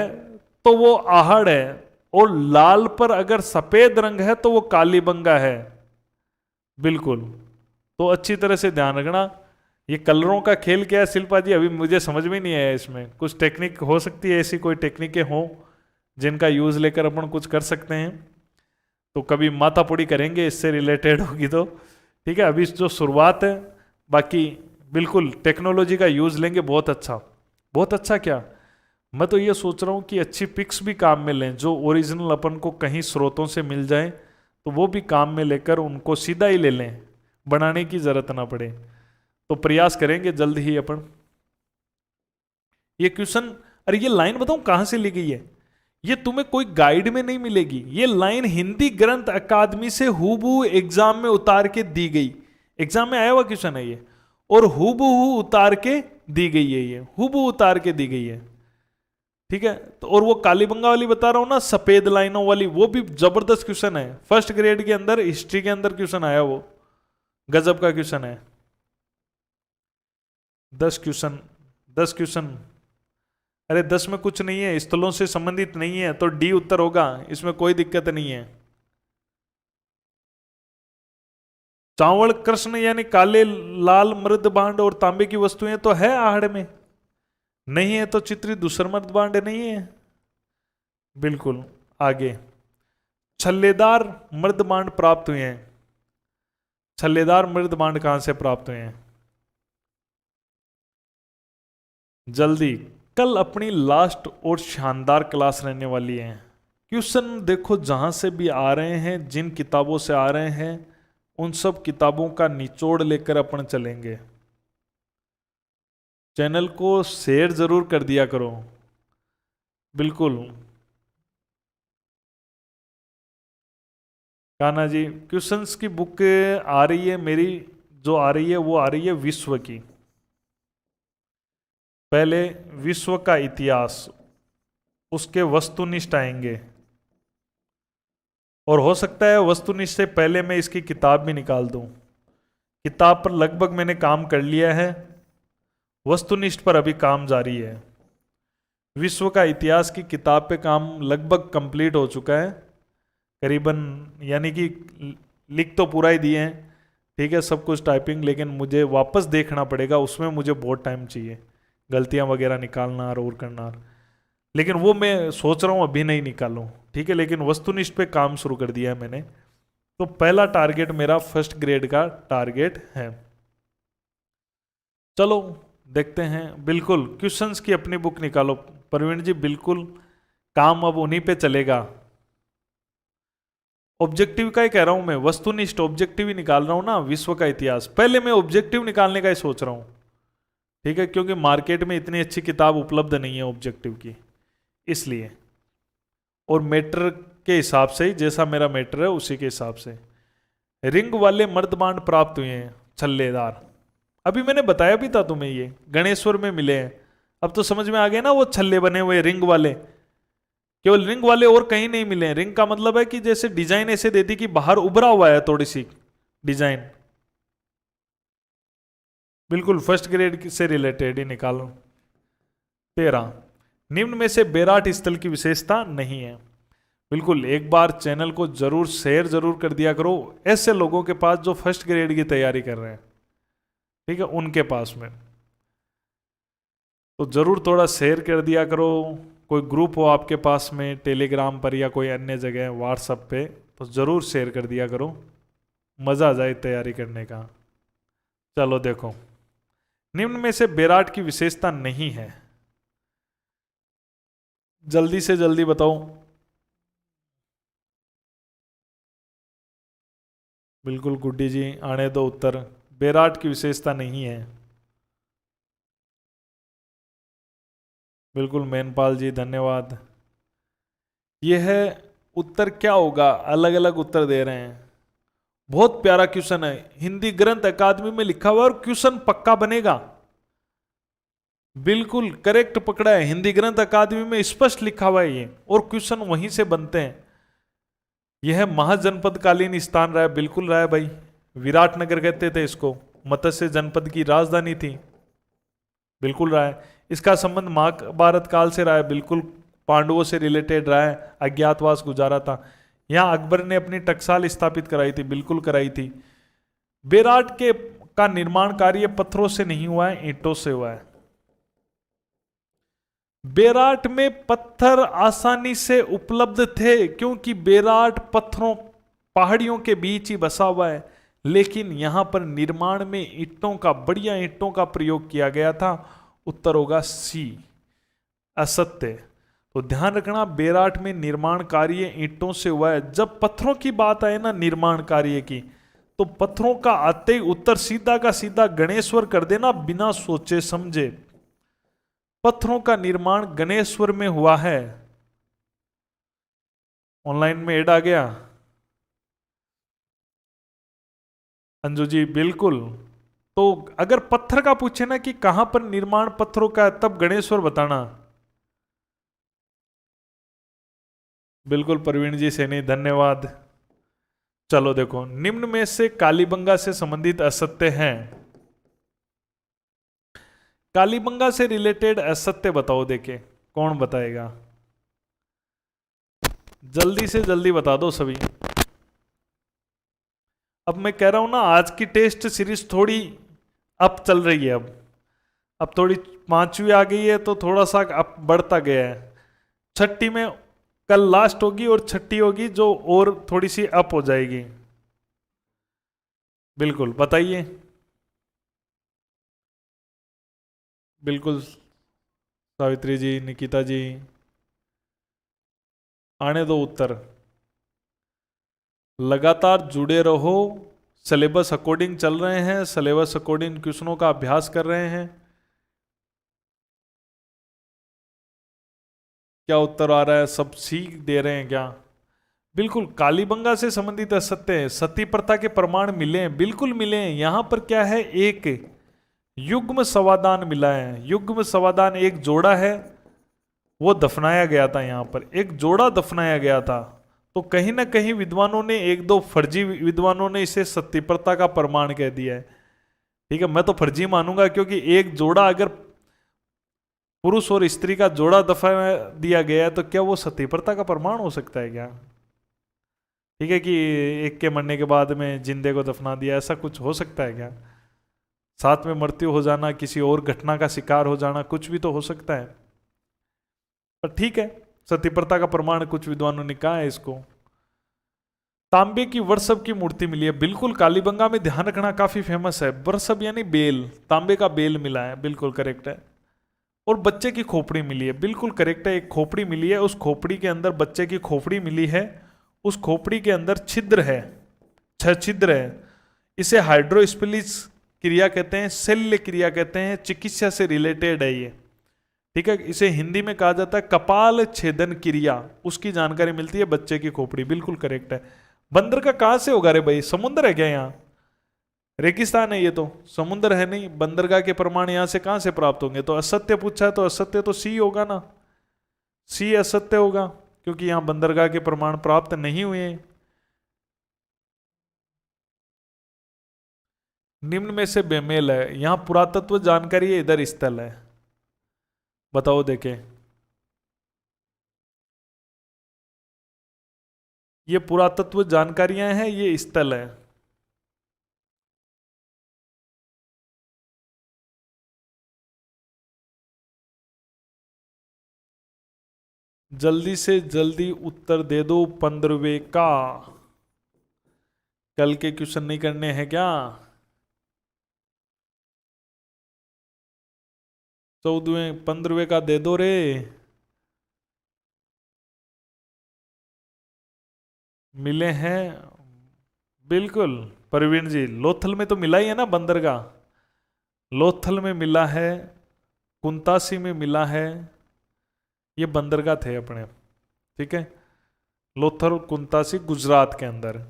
तो वो आहड़ है, और लाल पर अगर सफेद रंग है तो वो कालीबंगा है। बिल्कुल। तो अच्छी तरह से ध्यान रखना। ये कलरों का खेल क्या है शिल्पा जी, अभी मुझे समझ में नहीं आया। इसमें कुछ टेक्निक हो सकती है, ऐसी कोई टेक्निकें हों जिनका यूज लेकर अपन कुछ कर सकते हैं, तो कभी माथापुड़ी करेंगे इससे रिलेटेड होगी तो। ठीक है, अभी जो शुरुआत है, बाकी बिल्कुल टेक्नोलॉजी का यूज लेंगे। बहुत अच्छा, बहुत अच्छा। क्या मैं तो ये सोच रहा हूँ कि अच्छी पिक्स भी काम में लें, जो ओरिजिनल अपन को कहीं स्रोतों से मिल जाए तो वो भी काम में लेकर उनको सीधा ही ले लें, बनाने की जरूरत ना पड़े। तो प्रयास करेंगे जल्द ही अपन। ये क्वेश्चन, अरे ये लाइन बताऊं कहां से ली गई है? ये तुम्हें कोई गाइड में नहीं मिलेगी, ये लाइन हिंदी ग्रंथ अकादमी से हूबहू एग्जाम में उतार के दी गई। एग्जाम में आया हुआ क्वेश्चन है ये, और हूबहू उतार के दी गई है, ये हूबहू उतार के दी गई है। ठीक है, तो और वो कालीबंगा वाली बता रहा हूं ना, सफेद लाइनों वाली, वो भी जबरदस्त क्वेश्चन है। फर्स्ट ग्रेड के अंदर हिस्ट्री के अंदर क्वेश्चन आया, वो गजब का क्वेश्चन है। 10 क्वेश्चन, 10 क्वेश्चन। अरे 10 में कुछ नहीं है, स्थलों से संबंधित नहीं है, तो डी उत्तर होगा, इसमें कोई दिक्कत नहीं है। चावल कृष्ण यानी काले लाल मृद भांड और तांबे की वस्तुएं तो है आहड़ में, नहीं है तो चित्रित दूसर मृद भांड नहीं है। बिल्कुल। आगे, छल्लेदार मृद भांड प्राप्त हुए हैं। छल्लेदार मृद भांड कहां से प्राप्त हुए हैं? जल्दी, कल अपनी लास्ट और शानदार क्लास रहने वाली है। क्वेश्चन देखो जहां से भी आ रहे हैं, जिन किताबों से आ रहे हैं, उन सब किताबों का निचोड़ लेकर अपन चलेंगे। चैनल को शेयर जरूर कर दिया करो। बिल्कुल। कान्हा जी, क्वेश्चंस की बुक आ रही है मेरी, जो आ रही है वो आ रही है विश्व की। पहले विश्व का इतिहास, उसके वस्तुनिष्ठ आएंगे, और हो सकता है वस्तुनिष्ठ से पहले मैं इसकी किताब भी निकाल दूं। किताब पर लगभग मैंने काम कर लिया है, वस्तुनिष्ठ पर अभी काम जारी है। विश्व का इतिहास की किताब पे काम लगभग कंप्लीट हो चुका है करीबन, यानी कि लिख तो पूरा ही दिए हैं। ठीक है, सब कुछ टाइपिंग, लेकिन मुझे वापस देखना पड़ेगा, उसमें मुझे बहुत टाइम चाहिए, गलतियां वगैरह निकालना और करना। लेकिन वो मैं सोच रहा हूँ अभी नहीं निकालूं। ठीक है, लेकिन वस्तुनिष्ठ पे काम शुरू कर दिया है मैंने। तो पहला टारगेट मेरा फर्स्ट ग्रेड का टारगेट है। चलो देखते हैं। बिल्कुल, क्वेश्चंस की अपनी बुक निकालो प्रवीण जी, बिल्कुल काम अब उन्हीं पे चलेगा। ऑब्जेक्टिव का ही कह रहा हूं मैं, वस्तुनिष्ठ ऑब्जेक्टिव ही निकाल रहा हूं ना। विश्व का इतिहास पहले मैं ऑब्जेक्टिव निकालने का ही सोच रहा हूं। ठीक है, क्योंकि मार्केट में इतनी अच्छी किताब उपलब्ध नहीं है ऑब्जेक्टिव की, इसलिए। और मैटर के हिसाब से ही, जैसा मेरा मैटर है उसी के हिसाब से। रिंग वाले मर्दबांड प्राप्त हुए हैं, छल्लेदार। अभी मैंने बताया भी था तुम्हें, ये गणेश्वर में मिले हैं। अब तो समझ में आ गया ना, वो छल्ले बने हुए रिंग वाले, केवल रिंग वाले, और कहीं नहीं मिले हैं। रिंग का मतलब है कि जैसे डिजाइन ऐसे दे दी कि बाहर उभरा हुआ है थोड़ी सी डिजाइन। बिल्कुल फर्स्ट ग्रेड से रिलेटेड ही निकालो। 13, निम्न में से बेराट स्थल की विशेषता नहीं है। बिल्कुल, एक बार चैनल को जरूर शेयर जरूर कर दिया करो ऐसे लोगों के पास जो फर्स्ट ग्रेड की तैयारी कर रहे हैं। ठीक है, उनके पास में तो जरूर थोड़ा शेयर कर दिया करो। कोई ग्रुप हो आपके पास में टेलीग्राम पर या कोई अन्य जगह व्हाट्सएप पे, तो ज़रूर शेयर कर दिया करो, मज़ा आ जाए तैयारी करने का। चलो देखो, निम्न में से बेराट की विशेषता नहीं है, जल्दी से जल्दी बताओ। बिल्कुल गुड्डी जी, आने दो उत्तर। बेराट की विशेषता नहीं है। बिल्कुल मैनपाल जी, धन्यवाद। यह है उत्तर क्या होगा? अलग अलग उत्तर दे रहे हैं। बहुत प्यारा क्वेश्चन है, हिंदी ग्रंथ अकादमी में लिखा हुआ है और क्वेश्चन पक्का बनेगा। बिल्कुल करेक्ट पकड़ा है, हिंदी ग्रंथ अकादमी में स्पष्ट लिखा हुआ है ये, और क्वेश्चन वहीं से बनते हैं। यह महाजनपद कालीन स्थान रहा है, बिल्कुल रहा है भाई। विराटनगर कहते थे इसको, मत्स्य जनपद की राजधानी थी, बिल्कुल रहा है। इसका संबंध महाभारत काल से रहा है, बिल्कुल पांडवों से रिलेटेड रहा है, अज्ञातवास गुजारा था। यहां अकबर ने अपनी टकसाल स्थापित कराई थी, बिल्कुल कराई थी। बेराट के का निर्माण कार्य पत्थरों से नहीं हुआ है, ईंटों से हुआ है। बेराट में पत्थर आसानी से उपलब्ध थे क्योंकि बेराट पत्थरों पहाड़ियों के बीच ही बसा हुआ है, लेकिन यहां पर निर्माण में ईंटों का, बढ़िया ईंटों का प्रयोग किया गया था। उत्तर होगा सी, असत्य। तो ध्यान रखना, बेराट में निर्माण कार्य ईंटों से हुआ है। जब पत्थरों की बात आए ना निर्माण कार्य की, तो पत्थरों का आते ही उत्तर सीधा का सीधा गणेश्वर कर देना, बिना सोचे समझे। पत्थरों का निर्माण गणेश्वर में हुआ है। ऑनलाइन में ऐड आ गया अंजू जी, बिल्कुल। तो अगर पत्थर का पूछे ना कि कहां पर निर्माण पत्थरों का है, तब गणेश्वर बताना। बिल्कुल प्रवीण जी सैनी, धन्यवाद। चलो देखो, निम्न में से कालीबंगा से संबंधित असत्य हैं। कालीबंगा से रिलेटेड असत्य बताओ, देखे कौन बताएगा, जल्दी से जल्दी बता दो सभी। अब मैं कह रहा हूं ना, आज की टेस्ट सीरीज थोड़ी अप चल रही है। अब थोड़ी पांचवी आ गई है तो थोड़ा सा अप बढ़ता गया है। छठी में कल लास्ट होगी और छठी होगी जो और थोड़ी सी अप हो जाएगी। बिल्कुल बताइए, बिल्कुल सावित्री जी, निकिता जी, आने दो उत्तर। लगातार जुड़े रहो, सिलेबस अकॉर्डिंग चल रहे हैं, सिलेबस अकॉर्डिंग क्वेश्चनों का अभ्यास कर रहे हैं। क्या उत्तर आ रहा है? सब सीख दे रहे हैं क्या? बिल्कुल, कालीबंगा से संबंधित असत्य है। सती प्रथा के प्रमाण मिले हैं, बिल्कुल मिले हैं। यहां पर क्या है, एक युग्म समाधान मिला है। युग्म समाधान एक जोड़ा है, वो दफनाया गया था। यहां पर एक जोड़ा दफनाया गया था। तो कहीं ना कहीं विद्वानों ने, एक दो फर्जी विद्वानों ने इसे सती प्रथा का प्रमाण कह दिया है। ठीक है, मैं तो फर्जी मानूंगा, क्योंकि एक जोड़ा अगर पुरुष और स्त्री का जोड़ा दफा दिया गया है तो क्या वो सती प्रथा का प्रमाण हो सकता है क्या? ठीक है, कि एक के मरने के बाद में जिंदे को दफना दिया, ऐसा कुछ हो सकता है क्या? साथ में मृत्यु हो जाना, किसी और घटना का शिकार हो जाना, कुछ भी तो हो सकता है। पर ठीक है, सती प्रथा का प्रमाण कुछ विद्वानों ने कहा है इसको। तांबे की वर्षभ की मूर्ति मिली है, बिल्कुल कालीबंगा में, ध्यान रखना काफी फेमस है। वर्षभ यानी बेल, तांबे का बेल मिला है, बिल्कुल करेक्ट है। और बच्चे की खोपड़ी मिली है, बिल्कुल करेक्ट है। एक खोपड़ी मिली है, उस खोपड़ी के अंदर बच्चे की खोपड़ी मिली है, उस खोपड़ी के अंदर छिद्र है, 6 छिद्र है। इसे हाइड्रोस्पिलिस क्रिया कहते हैं, शल्य क्रिया कहते हैं, चिकित्सा से रिलेटेड है ये। ठीक है, इसे हिंदी में कहा जाता है कपाल छेदन क्रिया, उसकी जानकारी मिलती है बच्चे की खोपड़ी, बिल्कुल करेक्ट है। बंदर का कहां से होगा रे भाई? समुद्र है क्या यहाँ? रेगिस्तान है ये तो, समुद्र है नहीं। बंदरगाह के प्रमाण यहां से कहां से प्राप्त होंगे? तो असत्य पूछा है, तो असत्य तो सी होगा ना, सी असत्य होगा, क्योंकि यहां बंदरगाह के प्रमाण प्राप्त नहीं हुए हैं। निम्न में से बेमेल है, यहां पुरातत्व जानकारी है, इधर स्थल है, बताओ देखें। ये पुरातत्व जानकारियां हैं, ये स्थल है। जल्दी से जल्दी उत्तर दे दो 15वें का। कल के क्वेश्चन नहीं करने हैं क्या? 14वें 15वें का दे दो रे। मिले हैं, बिल्कुल प्रवीण जी। लोथल में तो मिला ही है ना बंदरगाह, लोथल में मिला है, कुंतासी में मिला है, ये बंदरगाह थे अपने। ठीक है, लोथल कुंतासी गुजरात के अंदर।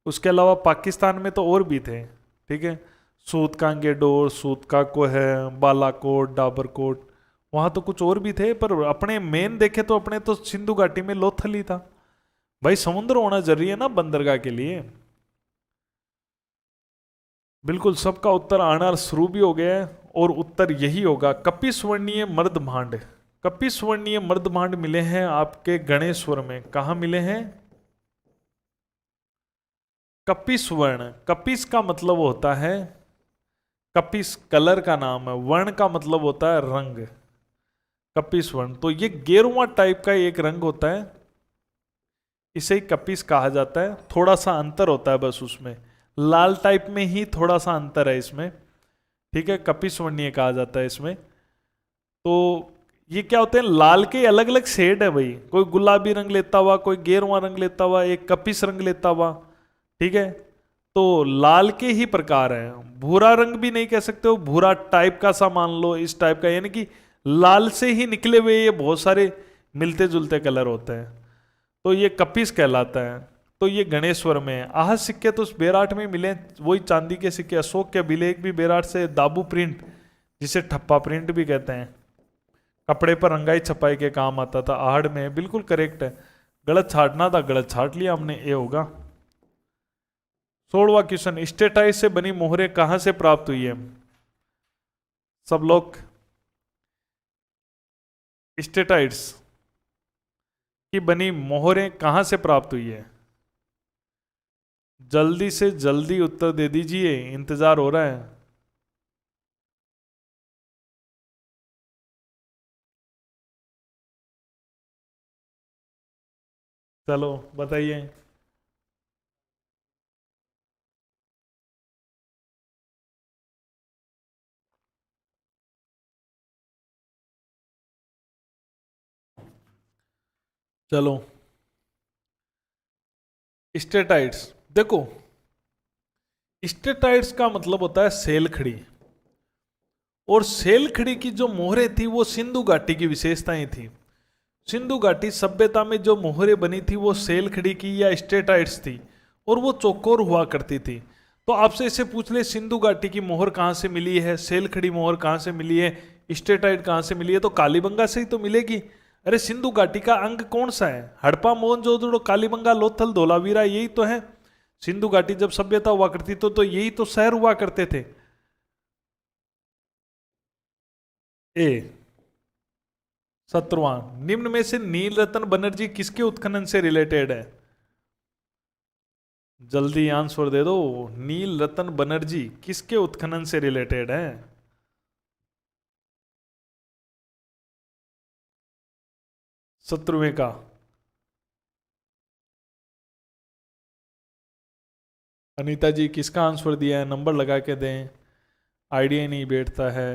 उसके अलावा पाकिस्तान में तो और भी थे, ठीक है, सूत कांगेडोर, सूत काको है, बालाकोट, डाबरकोट, वहां तो कुछ और भी थे, पर अपने मेन देखे तो अपने तो सिंधु घाटी में लोथल ही था। भाई समुद्र होना जरूरी है ना बंदरगाह के लिए। बिल्कुल, सबका उत्तर आना शुरू भी हो गया है और उत्तर यही होगा, कपिस्वर्णीय मर्दभांड। कपिस्वर्णीय मर्दभांड मिले हैं आपके गणेश्वर में। कहा मिले हैं? कपिस्वर्ण। कपिस का मतलब होता है, कपिस कलर का नाम है, वर्ण का मतलब होता है रंग। कपिस्वर्ण तो ये गेरुआ टाइप का एक रंग होता है, इसे ही कपिस कहा जाता है। थोड़ा सा अंतर होता है बस उसमें, लाल टाइप में ही थोड़ा सा अंतर है इसमें, ठीक है। कपिस्वर्णीय कहा जाता है इसमें। तो ये क्या होते हैं, लाल के अलग अलग शेड है भाई, कोई गुलाबी रंग लेता हुआ, कोई गेरुआ रंग लेता हुआ, एक कपिस रंग लेता हुआ, ठीक है। तो लाल के ही प्रकार है। भूरा रंग भी नहीं कह सकते हो, भूरा टाइप का सा मान लो, इस टाइप का, यानी कि लाल से ही निकले हुए ये बहुत सारे मिलते जुलते कलर होते हैं, तो ये कपिस कहलाता है। तो ये गणेश्वर में है। आह सिक्के तो उस बेराट में मिले, वही चांदी के सिक्के, अशोक के अभिलेख भी बेराट से, दाबू प्रिंट जिसे ठप्पा प्रिंट भी कहते हैं, कपड़े पर रंगाई छपाई के काम आता था, आहड़ में। बिल्कुल करेक्ट है, गलत छाटना था, गलत छाट लिया हमने, ये होगा। 16वां क्वेश्चन, स्टेटाइट से बनी मोहरें कहां से प्राप्त हुई है? सब लोग, स्टेटाइट्स की बनी मोहरें कहां से प्राप्त हुई है? जल्दी से जल्दी उत्तर दे दीजिए, इंतजार हो रहा है। चलो बताइए। चलो, स्टेटाइट्स, देखो स्टेटाइट्स का मतलब होता है सेलखड़ी, और सेलखड़ी की जो मोहरें थी वो सिंधु घाटी की विशेषताएं थी। सिंधु घाटी सभ्यता में जो मोहरें बनी थी वो सेलखड़ी की या स्टेटाइट्स थी, और वो चौकोर हुआ करती थी। तो आपसे इसे पूछ ले, सिंधु घाटी की मोहर कहाँ से मिली है, सेलखड़ी मोहर कहाँ से मिली है, स्टेटाइट कहाँ से मिली है? तो कालीबंगा से ही तो मिलेगी। अरे सिंधु घाटी का अंग कौन सा है? हड़प्पा, मोहनजोदड़ो, कालीबंगा, लोथल, धोलावीरा, यही तो है। सिंधु घाटी जब सभ्यता हुआ करती तो यही तो शहर हुआ करते थे। ए 17वां, निम्न में से नील रतन बनर्जी किसके उत्खनन से रिलेटेड है? जल्दी आंसर दे दो। नील रतन बनर्जी किसके उत्खनन से रिलेटेड है? 17वें का। अनीता जी किसका आंसर दिया है? नंबर लगा के दें, आइडिया नहीं बैठता है।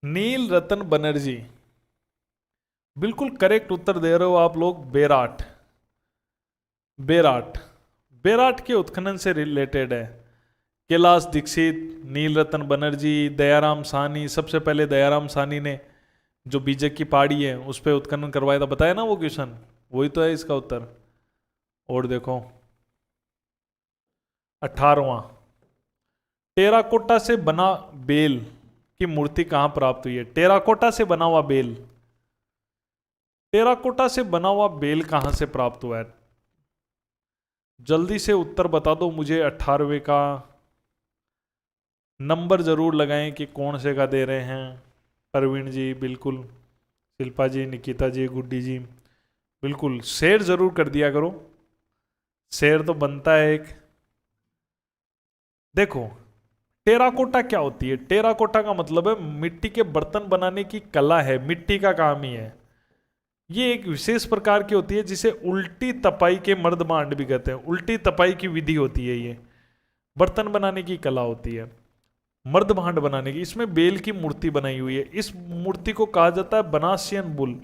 नील रतन बनर्जी, बिल्कुल करेक्ट उत्तर दे रहे हो आप लोग। बेराट, बेराट, बेराट के उत्खनन से रिलेटेड है। कैलाश दीक्षित, नील रतन बनर्जी, दयाराम साहनी। सबसे पहले दयाराम साहनी ने जो बीजक की पहाड़ी है उस पर उत्खनन करवाया था, बताया ना वो क्वेश्चन, वही तो है इसका उत्तर। और देखो 18वां, टेराकोटा से बना बेल की मूर्ति कहां प्राप्त हुई है? टेराकोटा से बना हुआ बेल, टेराकोटा से बना हुआ बेल कहां से प्राप्त हुआ है? जल्दी से उत्तर बता दो मुझे। 18वें का नंबर जरूर लगाएं कि कौन से का दे रहे हैं। परवीन जी बिल्कुल, शिल्पा जी, निकिता जी, गुड्डी जी, बिल्कुल शेयर जरूर कर दिया करो, शेयर तो बनता है एक। देखो टेराकोटा क्या होती है? टेराकोटा का मतलब है मिट्टी के बर्तन बनाने की कला है, मिट्टी का काम ही है। ये एक विशेष प्रकार की होती है जिसे उल्टी तपाई के मर्दभांड भी कहते हैं। उल्टी तपाई की विधि होती है, ये बर्तन बनाने की कला होती है, मर्दभांड बनाने की। इसमें बेल की मूर्ति बनाई हुई है। इस मूर्ति को कहा जाता है बनासियन बुल,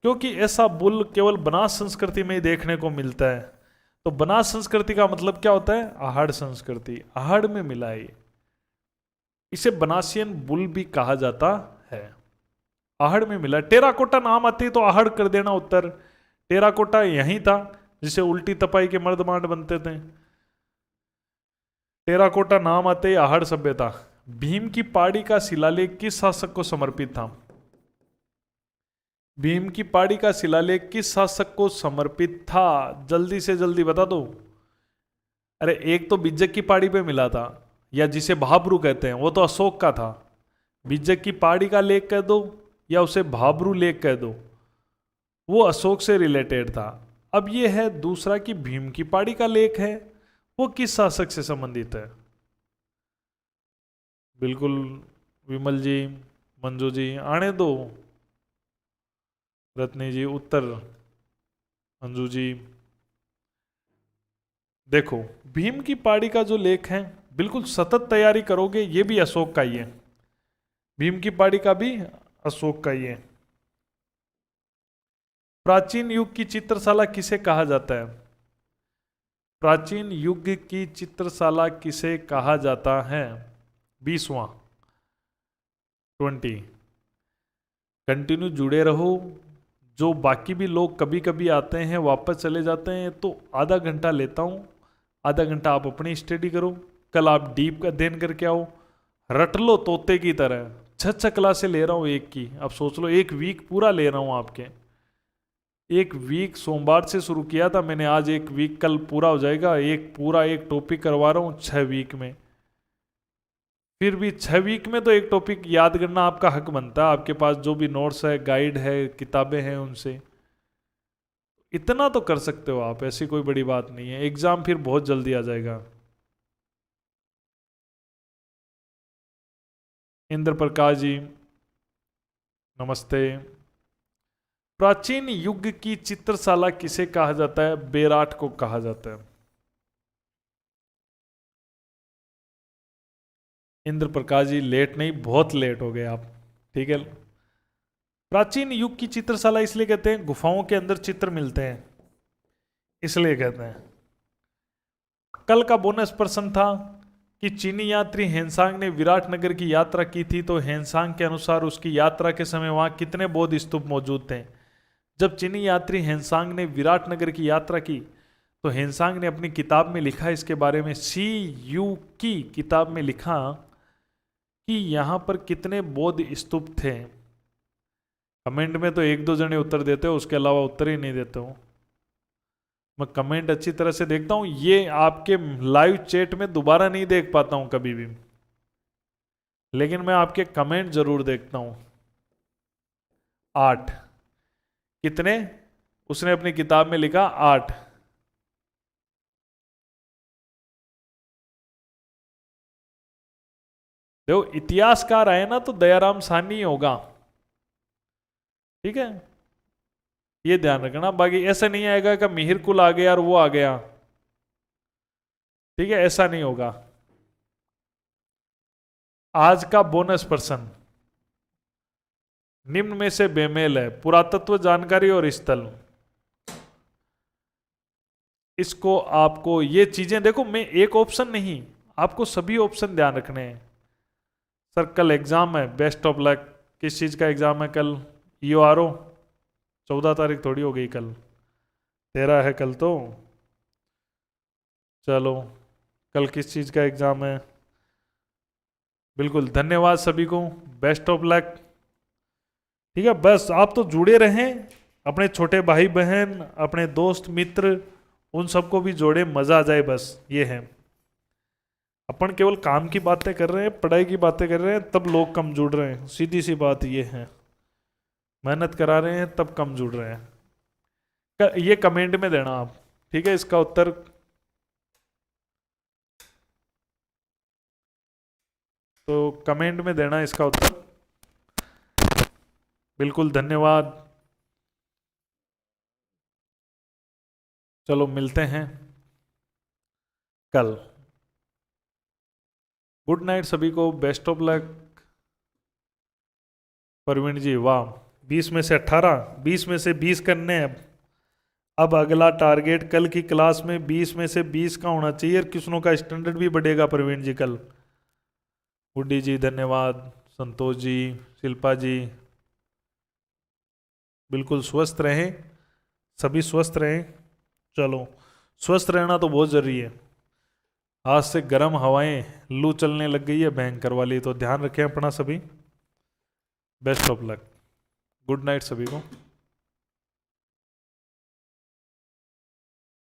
क्योंकि ऐसा बुल केवल बनास संस्कृति में ही देखने को मिलता है। तो बनास संस्कृति का मतलब क्या होता है? आहड़ संस्कृति, आहड़ में मिला है। इसे बनासियन बुल भी कहा जाता है, आहड़ में मिला। टेराकोटा नाम आते ही तो आहड़ कर देना उत्तर। टेराकोटा यही था जिसे उल्टी तपाई के मर्द मांड बनते थे। टेराकोटा नाम आते ही आहड़ सभ्यता। भीम की पहाड़ी का शिलालेख किस शासक को समर्पित था? भीम की पहाड़ी का शिलालेख किस शासक को समर्पित था? जल्दी से जल्दी बता दो। अरे एक तो बिज्जक की पहाड़ी पे मिला था, या जिसे भाब्रू कहते हैं, वो तो अशोक का था। बिज्जक की पहाड़ी का लेख कह दो या उसे भाब्रू लेख कह दो, वो अशोक से रिलेटेड था। अब ये है दूसरा कि भीम की पहाड़ी का लेख है, वो किस शासक से संबंधित है? बिल्कुल विमल जी, मंजू जी, आने दो। रत्नी जी उत्तर, मंजू जी। देखो भीम की पहाड़ी का जो लेख है, बिल्कुल सतत तैयारी करोगे, ये भी अशोक का ही है। भीम की पहाड़ी का भी अशोक का ही है। प्राचीन युग की चित्रशाला किसे कहा जाता है? प्राचीन युग की चित्रशाला किसे कहा जाता है? 20वां 20। कंटिन्यू जुड़े रहो। जो बाकी भी लोग कभी कभी आते हैं वापस चले जाते हैं, तो आधा घंटा लेता हूँ, आधा घंटा आप अपनी स्टडी करो। कल आप डीप का अध्ययन करके आओ, रट लो तोते की तरह। 6 क्लासें ले रहा हूँ एक की, अब सोच लो 1 वीक पूरा ले रहा हूँ आपके। 1 वीक सोमवार से शुरू किया था मैंने, आज 1 वीक कल पूरा हो जाएगा। एक पूरा एक टॉपिक करवा रहा हूँ 6 वीक में। फिर भी 6 वीक में तो एक टॉपिक याद करना आपका हक बनता है। आपके पास जो भी नोट्स है, गाइड है, किताबें हैं, उनसे इतना तो कर सकते हो आप, ऐसी कोई बड़ी बात नहीं है। एग्जाम फिर बहुत जल्दी आ जाएगा। इंद्र प्रकाश जी नमस्ते। प्राचीन युग की चित्रशाला किसे कहा जाता है? बेराट को कहा जाता है। इंद्र प्रकाश जी लेट नहीं, बहुत लेट हो गए आप, ठीक है। प्राचीन युग की चित्रशाला इसलिए कहते हैं, गुफाओं के अंदर चित्र मिलते हैं, इसलिए कहते हैं। कल का बोनस प्रश्न था कि चीनी यात्री हेनसांग ने विराटनगर की यात्रा की थी, तो हेनसांग के अनुसार उसकी यात्रा के समय वहां कितने बौद्ध स्तूप मौजूद थे? जब चीनी यात्री हेनसांग ने विराटनगर की यात्रा की, तो हेनसांग ने अपनी किताब में लिखा, इसके बारे में CU की किताब में लिखा कि यहां पर कितने बौद्ध स्तूप थे। कमेंट में तो 1-2 जने उत्तर देते हो, उसके अलावा उत्तर ही नहीं देते हो। मैं कमेंट अच्छी तरह से देखता हूं, ये आपके लाइव चैट में दोबारा नहीं देख पाता हूं कभी भी, लेकिन मैं आपके कमेंट जरूर देखता हूं। 8 कितने? उसने अपनी किताब में लिखा 8। देखो इतिहासकार आए ना तो दयाराम साहनी होगा, ठीक है, ये ध्यान रखना। बाकी ऐसा नहीं आएगा कि मिहिर कुल आ गया और वो आ गया, ठीक है, ऐसा नहीं होगा। आज का बोनस प्रश्न निम्न में से बेमेल है, पुरातत्व जानकारी और स्थल। इसको आपको ये चीजें देखो, मैं एक ऑप्शन नहीं, आपको सभी ऑप्शन ध्यान रखने हैं। सर कल एग्जाम है, बेस्ट ऑफ लक। किस चीज का एग्जाम है कल? EORO 14 तारीख थोड़ी हो गई, कल 13 है कल तो। चलो कल किस चीज का एग्जाम है? बिल्कुल, धन्यवाद सभी को, बेस्ट ऑफ लक, ठीक है। बस आप तो जुड़े रहें, अपने छोटे भाई बहन, अपने दोस्त मित्र, उन सबको भी जोड़े, मजा आ जाए, बस ये है। अपन केवल काम की बातें कर रहे हैं, पढ़ाई की बातें कर रहे हैं, तब लोग कम जुड़ रहे हैं, सीधी सी बात ये है। मेहनत करा रहे हैं तब कम जुड़ रहे हैं। ये कमेंट में देना आप, ठीक है, इसका उत्तर। तो कमेंट में देना इसका उत्तर। बिल्कुल धन्यवाद। चलो मिलते हैं कल। गुड नाइट सभी को, best of luck. Parveen ji वाह, 20 में से 18, 20 में से 20 करने हैं। अब अगला टारगेट कल की क्लास में 20 में से 20 का होना चाहिए, किसनों का स्टैंडर्ड भी बढ़ेगा परवीन जी कल। गुड्डी जी धन्यवाद, संतोष जी, शिल्पा जी, बिल्कुल स्वस्थ रहें, सभी स्वस्थ रहें। चलो, स्वस्थ रहना तो बहुत ज़रूरी है। आज से गर्म हवाएं, लू चलने लग गई है भयंकर वाली, तो ध्यान रखें अपना सभी। Best of luck. Good night सभी को।